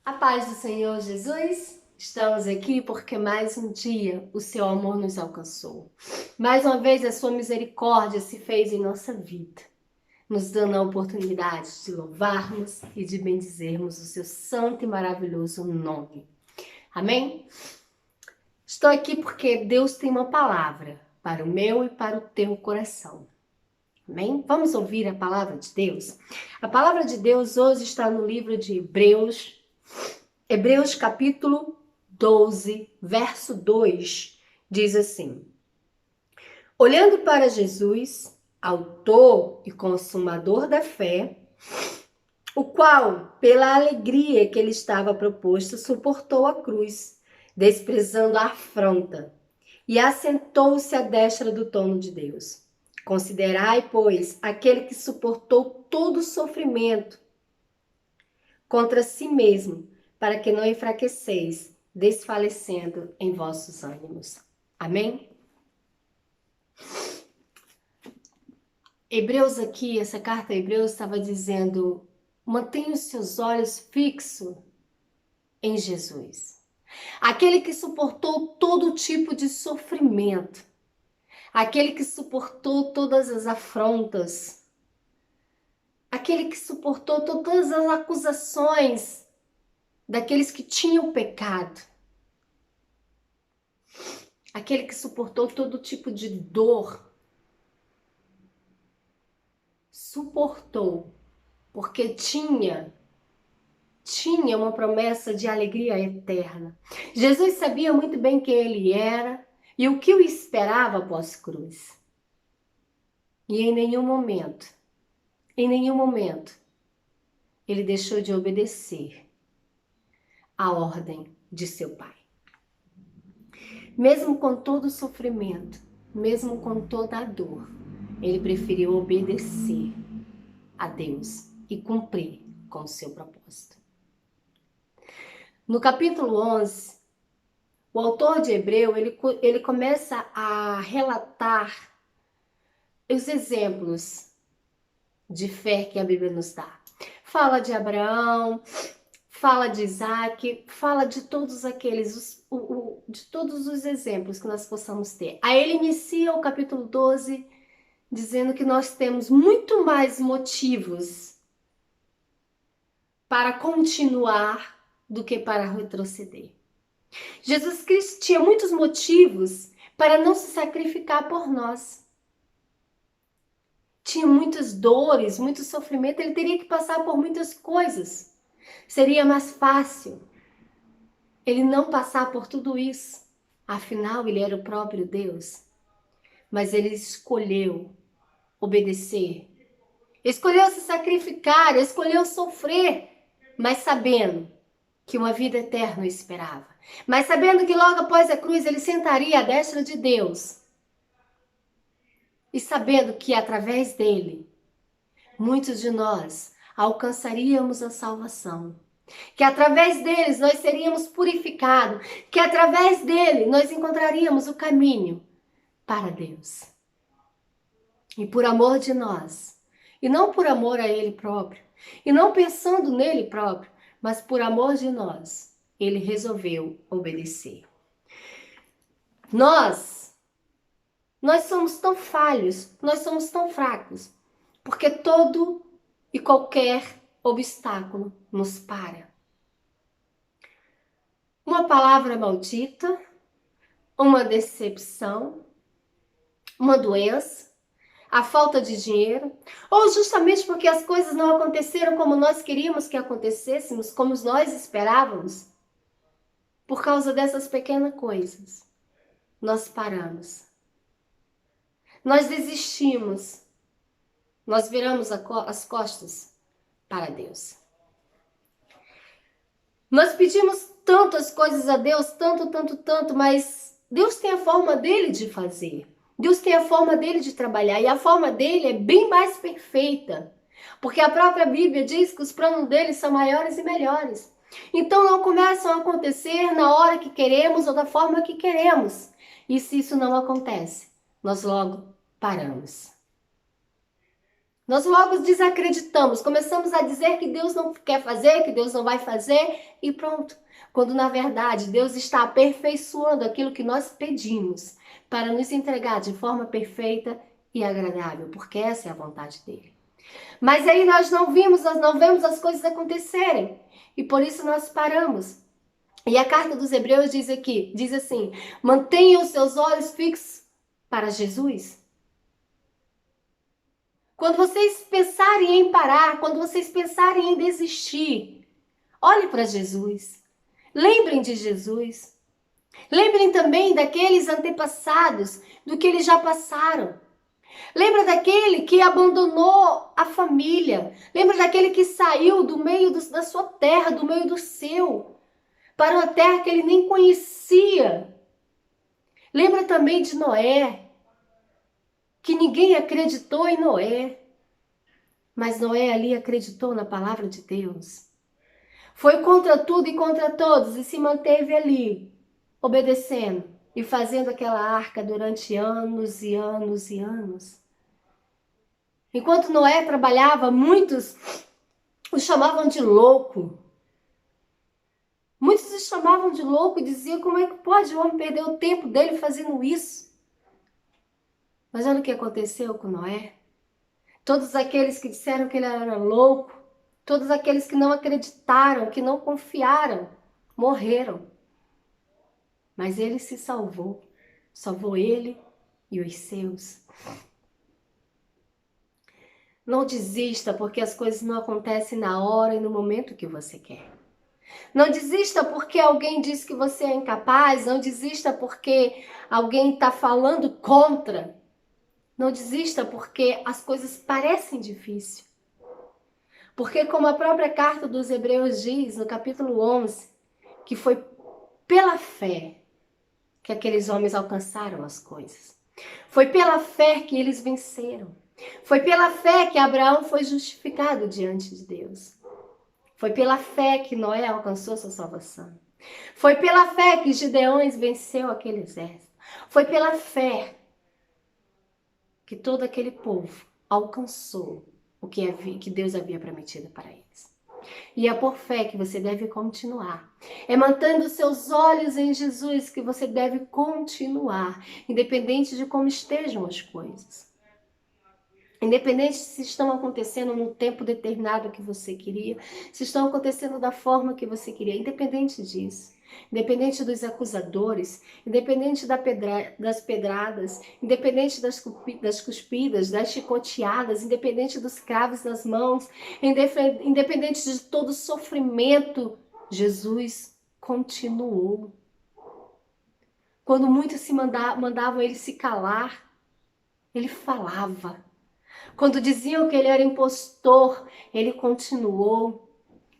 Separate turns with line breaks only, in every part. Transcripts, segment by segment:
A paz do Senhor Jesus, estamos aqui porque mais um dia o seu amor nos alcançou. Mais uma vez a sua misericórdia se fez em nossa vida, nos dando a oportunidade de louvarmos e de bendizermos o seu santo e maravilhoso nome. Amém? Estou aqui porque Deus tem uma palavra para o meu e para o teu coração. Amém? Vamos ouvir a palavra de Deus? A palavra de Deus hoje está no livro de Hebreus capítulo 12, verso 2, diz assim: Olhando para Jesus, autor e consumador da fé, o qual, pela alegria que ele estava proposto, suportou a cruz, desprezando a afronta, e assentou-se à destra do trono de Deus. Considerai, pois, aquele que suportou todo o sofrimento contra si mesmo, para que não enfraqueceis, desfalecendo em vossos ânimos. Amém? Hebreus aqui, essa carta a Hebreus estava dizendo: mantenha os seus olhos fixos em Jesus. Aquele que suportou todo tipo de sofrimento, aquele que suportou todas as afrontas, aquele que suportou todas as acusações daqueles que tinham pecado, aquele que suportou todo tipo de dor, suportou, porque tinha uma promessa de alegria eterna. Jesus sabia muito bem quem ele era e o que o esperava após cruz. E em nenhum momento, ele deixou de obedecer a ordem de seu Pai. Mesmo com todo o sofrimento, mesmo com toda a dor, ele preferiu obedecer a Deus e cumprir com o seu propósito. No capítulo 11, o autor de Hebreu, ele começa a relatar os exemplos de fé que a Bíblia nos dá. Fala de Abraão, fala de Isaac, fala de todos aqueles, de todos os exemplos que nós possamos ter. Aí ele inicia o capítulo 12 dizendo que nós temos muito mais motivos para continuar do que para retroceder. Jesus Cristo tinha muitos motivos para não se sacrificar por nós. Tinha muitas dores, muito sofrimento, ele teria que passar por muitas coisas. Seria mais fácil ele não passar por tudo isso. Afinal, ele era o próprio Deus. Mas ele escolheu obedecer. Escolheu se sacrificar, escolheu sofrer, mas sabendo que uma vida eterna o esperava. Mas sabendo que logo após a cruz ele sentaria à destra de Deus. E sabendo que através dele, muitos de nós alcançaríamos a salvação. Que através deles nós seríamos purificados. Que através dele nós encontraríamos o caminho para Deus. E por amor de nós, e não por amor a ele próprio, e não pensando nele próprio, mas por amor de nós, ele resolveu obedecer. Nós somos tão falhos, nós somos tão fracos, porque todo e qualquer obstáculo nos para. Uma palavra maldita, uma decepção, uma doença, a falta de dinheiro, ou justamente porque as coisas não aconteceram como nós queríamos que acontecêssemos, como nós esperávamos, por causa dessas pequenas coisas, nós paramos. Nós desistimos. Nós viramos as costas para Deus. Nós pedimos tantas coisas a Deus, tanto, mas Deus tem a forma dele de fazer. Deus tem a forma dele de trabalhar e a forma dele é bem mais perfeita. Porque a própria Bíblia diz que os planos dele são maiores e melhores. Então não começam a acontecer na hora que queremos ou da forma que queremos. E se isso não acontece, nós logo paramos. Nós logo desacreditamos, começamos a dizer que Deus não quer fazer, que Deus não vai fazer e pronto. Quando na verdade Deus está aperfeiçoando aquilo que nós pedimos para nos entregar de forma perfeita e agradável, porque essa é a vontade dele. Mas aí nós não vemos as coisas acontecerem e por isso nós paramos. E a carta dos Hebreus diz aqui, diz assim: mantenham os seus olhos fixos para Jesus. Quando vocês pensarem em parar, quando vocês pensarem em desistir, olhe para Jesus. Lembrem de Jesus. Lembrem também daqueles antepassados, do que eles já passaram. Lembra daquele que abandonou a família. Lembra daquele que saiu do meio da sua terra, do meio do seu, para uma terra que ele nem conhecia. Lembra também de Noé, que ninguém acreditou em Noé. Mas Noé ali acreditou na palavra de Deus. Foi contra tudo e contra todos e se manteve ali, obedecendo e fazendo aquela arca durante anos e anos e anos. Enquanto Noé trabalhava, muitos o chamavam de louco. Muitos o chamavam de louco e diziam: como é que pode o homem perder o tempo dele fazendo isso? Mas olha o que aconteceu com Noé. Todos aqueles que disseram que ele era louco, todos aqueles que não acreditaram, que não confiaram, morreram. Mas ele se salvou. Salvou ele e os seus. Não desista porque as coisas não acontecem na hora e no momento que você quer. Não desista porque alguém diz que você é incapaz. Não desista porque alguém está falando contra. Não desista porque as coisas parecem difíceis. Porque como a própria carta dos Hebreus diz, no capítulo 11, que foi pela fé que aqueles homens alcançaram as coisas. Foi pela fé que eles venceram. Foi pela fé que Abraão foi justificado diante de Deus. Foi pela fé que Noé alcançou sua salvação. Foi pela fé que Gideões venceu aquele exército. Foi pela fé que todo aquele povo alcançou o que Deus havia prometido para eles. E é por fé que você deve continuar. É mantendo seus olhos em Jesus que você deve continuar, independente de como estejam as coisas. Independente se estão acontecendo no tempo determinado que você queria, se estão acontecendo da forma que você queria, independente disso. Independente dos acusadores, independente das pedradas, independente das cuspidas, das chicoteadas, independente dos cravos nas mãos, independente de todo sofrimento, Jesus continuou. Quando muitos mandavam ele se calar, ele falava. Quando diziam que ele era impostor, ele continuou.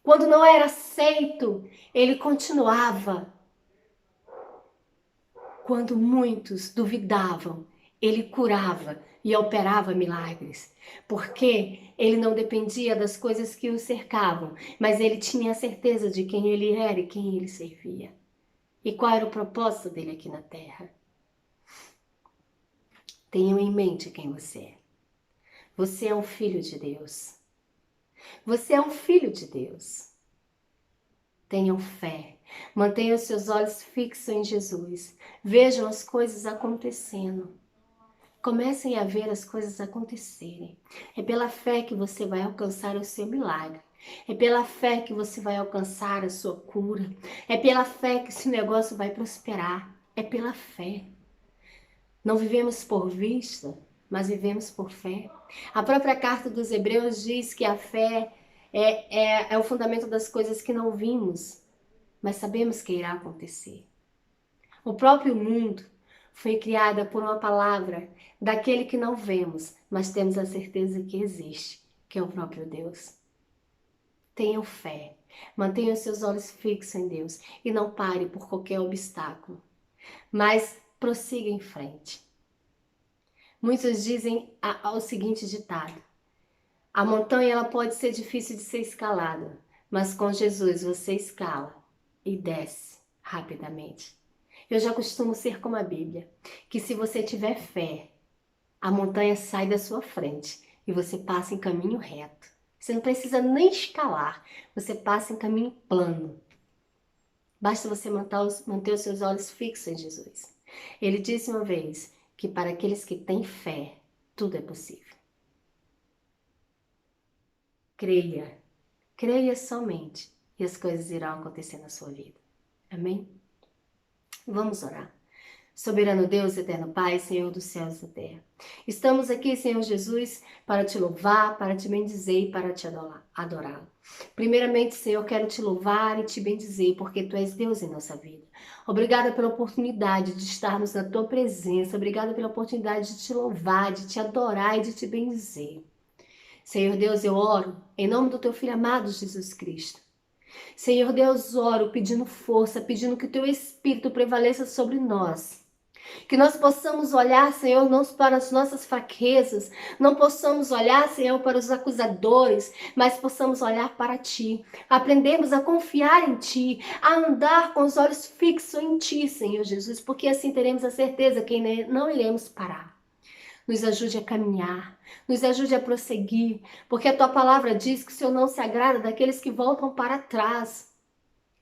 Quando não era aceito, ele continuava. Quando muitos duvidavam, ele curava e operava milagres. Porque ele não dependia das coisas que o cercavam, mas ele tinha a certeza de quem ele era e quem ele servia. E qual era o propósito dele aqui na terra. Tenham em mente quem você é. Você é um filho de Deus. Você é um filho de Deus. Tenham fé. Mantenham seus olhos fixos em Jesus. Vejam as coisas acontecendo. Comecem a ver as coisas acontecerem. É pela fé que você vai alcançar o seu milagre. É pela fé que você vai alcançar a sua cura. É pela fé que esse negócio vai prosperar. É pela fé. Não vivemos por vista, mas vivemos por fé. A própria carta dos Hebreus diz que a fé é o fundamento das coisas que não vimos, mas sabemos que irá acontecer. O próprio mundo foi criado por uma palavra daquele que não vemos, mas temos a certeza que existe, que é o próprio Deus. Tenham fé, mantenham seus olhos fixos em Deus e não pare por qualquer obstáculo, mas prossiga em frente. Muitos dizem o seguinte ditado: a montanha ela pode ser difícil de ser escalada, mas com Jesus você escala e desce rapidamente. Eu já costumo ser como a Bíblia, que se você tiver fé, a montanha sai da sua frente e você passa em caminho reto. Você não precisa nem escalar, você passa em caminho plano. Basta você manter os seus olhos fixos em Jesus. Ele disse uma vez que para aqueles que têm fé, tudo é possível. Creia, creia somente e as coisas irão acontecer na sua vida. Amém? Vamos orar. Soberano Deus, eterno Pai, Senhor dos céus e da terra. Estamos aqui, Senhor Jesus, para te louvar, para te bendizer e para te adorar. Primeiramente, Senhor, quero te louvar e te bendizer, porque Tu és Deus em nossa vida. Obrigada pela oportunidade de estarmos na Tua presença. Obrigada pela oportunidade de te louvar, de te adorar e de te bendizer. Senhor Deus, eu oro em nome do Teu Filho amado, Jesus Cristo. Senhor Deus, oro pedindo força, pedindo que o Teu Espírito prevaleça sobre nós. Que nós possamos olhar, Senhor, não para as nossas fraquezas, não possamos olhar, Senhor, para os acusadores, mas possamos olhar para Ti, aprendermos a confiar em Ti, a andar com os olhos fixos em Ti, Senhor Jesus, porque assim teremos a certeza que não iremos parar. Nos ajude a caminhar, nos ajude a prosseguir, porque a Tua palavra diz que o Senhor não se agrada daqueles que voltam para trás.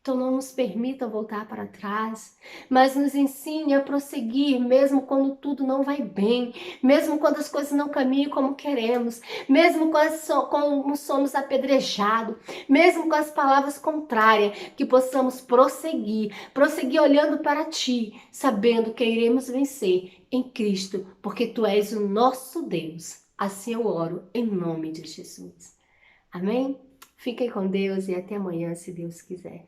Então não nos permita voltar para trás, mas nos ensine a prosseguir, mesmo quando tudo não vai bem, mesmo quando as coisas não caminham como queremos, mesmo quando somos apedrejados, mesmo com as palavras contrárias, que possamos prosseguir olhando para Ti, sabendo que iremos vencer em Cristo, porque Tu és o nosso Deus. Assim eu oro, em nome de Jesus. Amém? Fiquem com Deus e até amanhã, se Deus quiser.